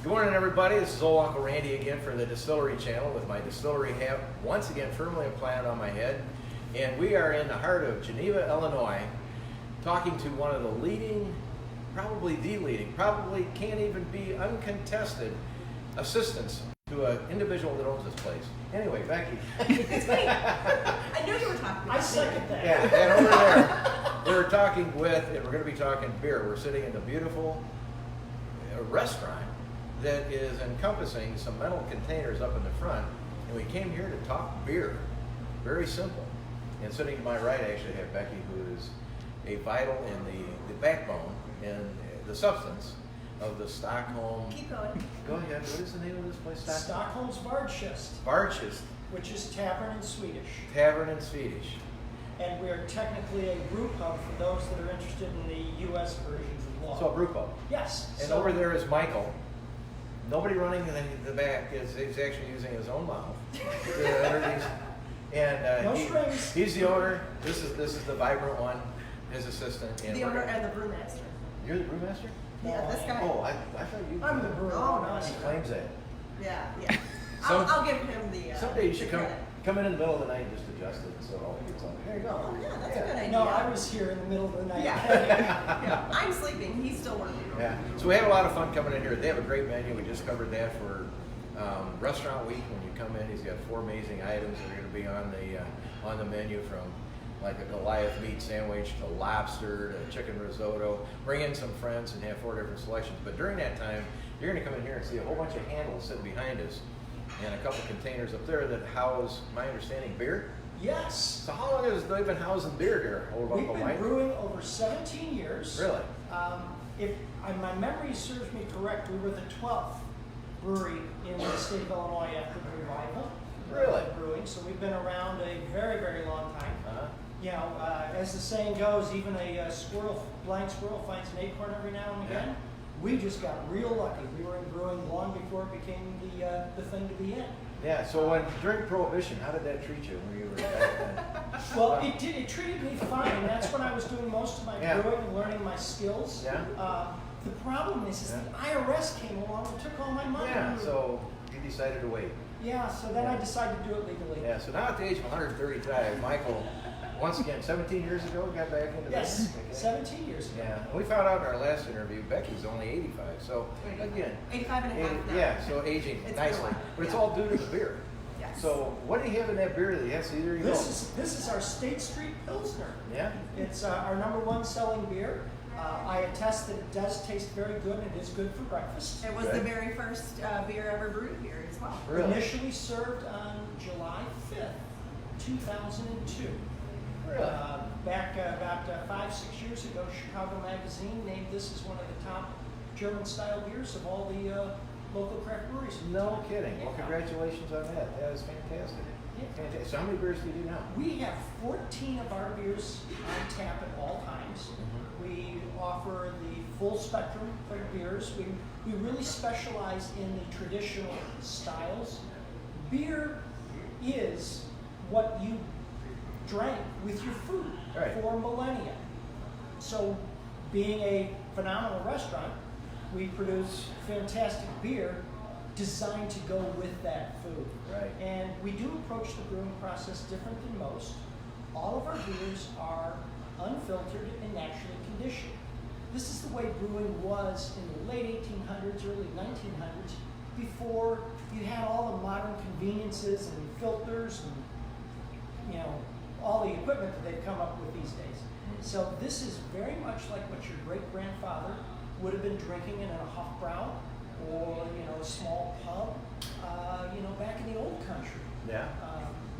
Good morning, everybody. This is old Uncle Randy again for the Distillery Channel with my distillery hat once again firmly implanted on my head. And we are in the heart of Geneva, Illinois, talking to one of the leading, probably the leading, probably can't even be uncontested assistants to an individual that owns this place. Anyway, Becky. It's me. I knew you were talking about I second that. Yeah, and over there, we're talking with, and we're going to be talking beer. We're sitting in a beautiful restaurant that is encompassing some metal containers up in the front, and we came here to talk beer. Very simple. And sitting to my right, I actually have Becky, who is a vital in the backbone and the substance of the Stockholm. Keep going. Go ahead. What is the name of this place? Stockholm's Varchist, Varchist. which is tavern in Swedish. Tavern in Swedish. And we're technically a brew pub for those that are interested in the U.S. versions of law. So a brew pub. Yes. And so over there is Michael. Nobody running in the back is actually using his own mouth to introduce. And No strings. He's the owner. This is the vibrant one, his assistant. And The owner and the brewmaster. You're the brewmaster? Yeah, this guy. Oh, I thought you. I'm the brewer. Oh, no. He claims that. Yeah. Some- I'll give him the. Someday you should the come credit. in the middle of the night and just adjust it so it all gets on. There you go. Oh, yeah, that's a good idea. No, I was here in the middle of the night. Yeah. I'm sleeping. He's still working. Yeah. So we had a lot of fun coming in here. They have a great menu. We just covered that for Restaurant Week. When you come in, he's got 4 amazing items that are going to be on the menu, from like a Goliath meat sandwich to lobster to chicken risotto. Bring in some friends and have 4 different selections. But during that time, you're going to come in here and see a whole bunch of handles sitting behind us and a couple containers up there that house, my understanding, beer. Yes. So how long has they been housing beer here, Old We've Uncle been Mike? brewing over 17 years. Really? If my memory serves me correct, we were the 12th brewery in the state of Illinois after the revival. Really? Brewing. So we've been around a very, very long time. Uh-huh. You know, as the saying goes, even a blind squirrel finds an acorn every now and again. Yeah. We just got real lucky. We were in brewing long before it became the thing to be in. Yeah, so during Prohibition, how did that treat you when you were back then? Well, it treated me fine. That's when I was doing most of my Yeah. brewing and learning my skills. Yeah. The problem is Yeah. the IRS came along and took all my money. Yeah, so you decided to wait. Yeah, so then I decided to do it legally. Yeah, so now at the age of 135, Michael, once again, 17 years ago, got back into Yes, this. Okay. 17 years ago. Yeah, and we found out in our last interview, Becky's only 85, so again. 85 and a half now. Yeah, so aging It's been a nicely. while. But it's Yeah. all due to the beer. Yes. So what do you have in that beer that you have? So there you go. This is our State Street Pilsner. Yeah? It's our #1 selling beer. I attest that it does taste very good and it is good for breakfast. It was Okay. the very first beer ever brewed here as well. Really? Initially served on July 5th, 2002. Really? Back about 5-6 years ago, Chicago Magazine named this as one of the top German-style beers of all the local craft breweries. No kidding. Well, Yeah. congratulations on that. That is fantastic. Yeah. Fantastic. So how many beers do you do now? We have 14 of our beers on tap at all times. We offer the full spectrum of beers. We really specialize in the traditional styles. Beer is what you drank with your food Right. for millennia. So, being a phenomenal restaurant, we produce fantastic beer designed to go with that food. Right. And we do approach the brewing process different than most. All of our beers are unfiltered and naturally conditioned. This is the way brewing was in the late 1800s, early 1900s, before you had all the modern conveniences and filters and, you know, all the equipment that they've come up with these days. So this is very much like what your great-grandfather would have been drinking in a Hofbrau or, you know, a small pub, you know, back in the old country. Yeah.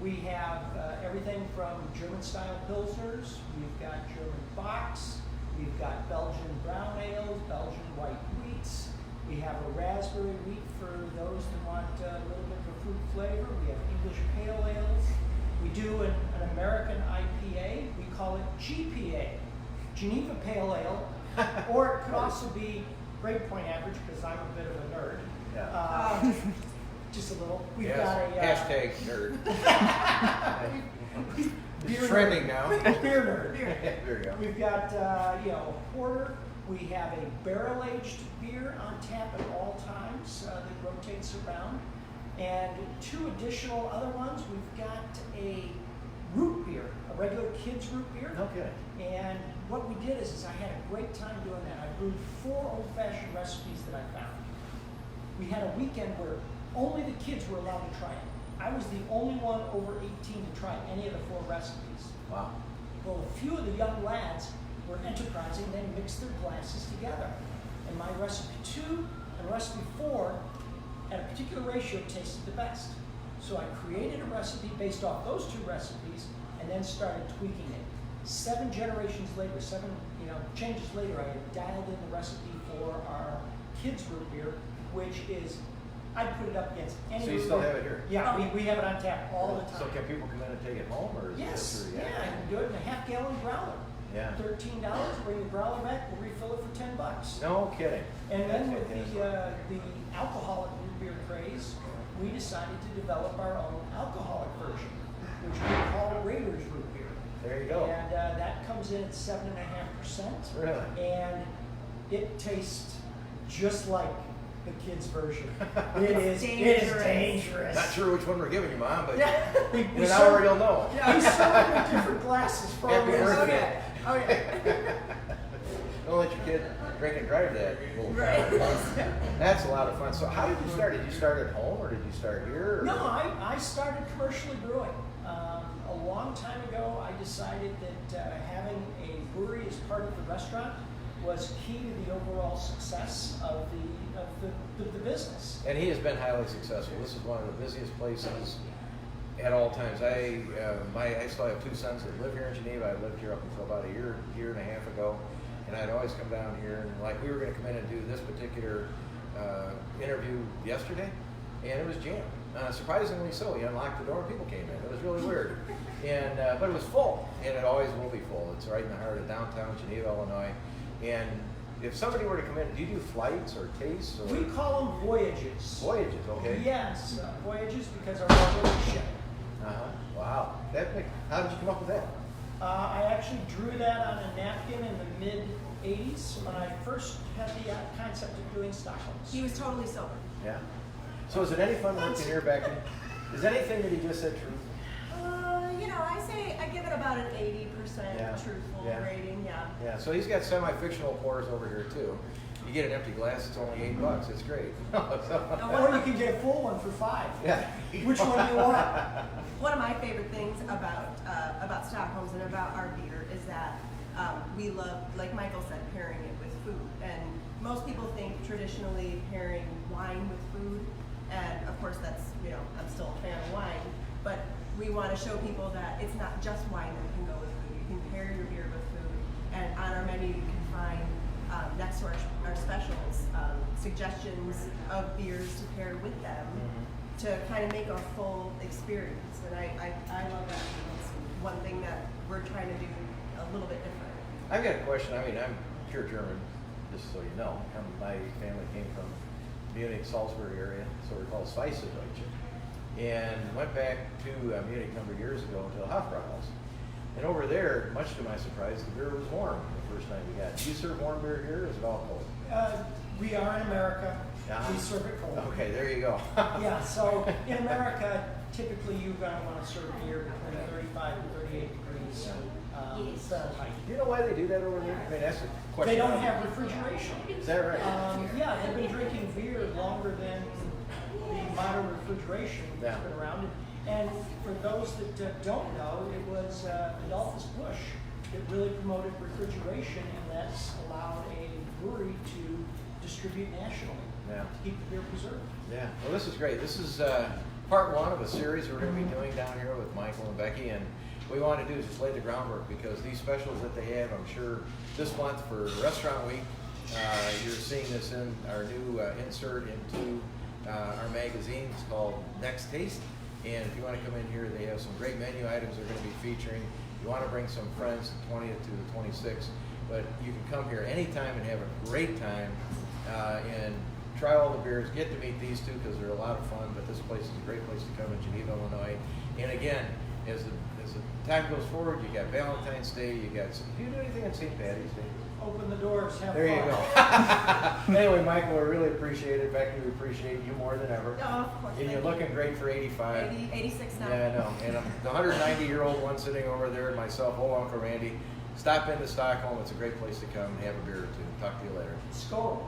We have everything from German-style pilsners, we've got German Bocks, we've got Belgian brown ales, Belgian white wheats, we have a raspberry wheat for those that want a little bit of fruit flavor, we have English pale ales, we do an American IPA, we call it GPA, Geneva Pale Ale, or it could also be grade point average because I'm a bit of a nerd. Yeah. Just a little. We've Yes. got a Hashtag nerd. beer It's trending nerd. now. Beer nerd. There you go. We've got you know, porter, We have a barrel-aged beer on tap at all times that rotates around. And 2 additional other ones. We've got a root beer, a regular kids root beer. Okay. And what we did is I had a great time doing that. I brewed 4 old-fashioned recipes that I found. We had a weekend where only the kids were allowed to try it. I was the only one over 18 to try any of the 4 recipes. Wow. Well, a few of the young lads were enterprising, they mixed their glasses together. And my recipe 2 and recipe 4 at a particular ratio tasted the best. So I created a recipe based off those 2 recipes and then started tweaking it. 7 generations later, 7 changes later, I had dialed in the recipe for our kids root beer, which is, I'd put it up against any So you root still beer. have it here? Yeah, we have it on tap all the time. So can people come in and take it home, or is Yes, it yeah, I can do it in a half-gallon growler. Yeah. $13, bring the growler back, we'll refill it for $10. No kidding. And then That's with the alcoholic root beer craze, we decided to develop our own alcoholic version, which we call Raiders root beer. There you go. And that comes in at 7.5%. Really? And it tastes just like the kids' version. It is dangerous. Not sure which one we're giving you, Mom, but Yeah, we in an serve- hour you'll know. We serve it in different glasses for all Happy reasons. birthday. Okay. Don't let your kid drink and drive that little Right. car. That's a lot of fun. So how did you start? Did you start at home, or did you start here? Or? No, I started commercially brewing. A long time ago, I decided that having a brewery as part of the restaurant was key to the overall success of the business. And he has been highly successful. This is one of the busiest places at all times. I still have 2 sons that live here in Geneva. I lived here up until about a year and a half ago, and I'd always come down here. And like we were going to come in and do this particular interview yesterday, and it was jammed. Surprisingly so. You unlocked the door, people came in. It was really weird, and but it was full, and it always will be full. It's right in the heart of downtown Geneva, Illinois, and if somebody were to come in, do you do flights or tastes? Or? We call them voyages. Voyages, okay. Yes, voyages because our regular ship. Wow. How did you come up with that? I actually drew that on a napkin in the mid-'80s when I first had the concept of doing Stockholm. He was totally sober. Yeah. So is it any fun working here back in? Is anything that he just said true? I give it about an 80% Yeah. truthful Yeah. rating. Yeah. Yeah. So he's got semi-fictional pours over here too. You get an empty glass, it's only $8. It's great. Or you can get a full one for $5. Yeah. Which one do you want? One of my favorite things about Stockholm's and about our beer is that we love, like Michael said, pairing it with food. And most people think traditionally pairing wine with food, and of course that's, I'm still a fan of wine, but we want to show people that it's not just wine that can go with food. You can pair your beer with food, and on our menu you can find next to our specials suggestions of beers to pair with them. To kind of make a full experience, and I love that. It's one thing that we're trying to do a little bit different. I've got a question. I mean, I'm pure German, just so you know. My family came from Munich, Salzburg area, so we're called Schweizerdeutsche, and went back to Munich a number of years ago to the Hofbrauhaus. And over there, much to my surprise, the beer was warm the first time we got it. Do you serve warm beer here, or is it all cold? We are in America. Uh-huh. We serve it cold. Okay, there you go. Yeah, so in America, typically you're going to want to serve beer between 35 and 38 degrees Fahrenheit. Do you know why they do that over there? I mean, that's a question. They don't have refrigeration. Is that right? Yeah, they've been drinking beer longer than the modern refrigeration that's Yeah. been around. And for those that don't know, it was Adolphus Busch that really promoted refrigeration, and that's allowed a brewery to distribute nationally. Yeah. To keep the beer preserved. Yeah. Well, this is great. This is part 1 of a series we're going to be doing down here with Michael and Becky, and what we want to do is just lay the groundwork, because these specials that they have, I'm sure this month for Restaurant Week, you're seeing this in our new insert into our magazine. It's called Next Taste, and if you want to come in here, they have some great menu items they're going to be featuring. You want to bring some friends, the 20th to the 26th, but you can come here anytime and have a great time and try all the beers, get to meet these two because they're a lot of fun, but this place is a great place to come in Geneva, Illinois. And again, as the time goes forward, you got Valentine's Day, you got do you do anything on St. Patty's Day? Oh, open the doors, have There fun. you go. Anyway, Michael, we really appreciate it. In fact, we appreciate you more than ever. Oh, of course. And you're thank you. looking great for 85. 86 now. Yeah, I know. And the 190-year-old one sitting over there, and myself, old Uncle Randy. Stop into Stockholm. It's a great place to come and have a beer or two. Talk to you later. Skål.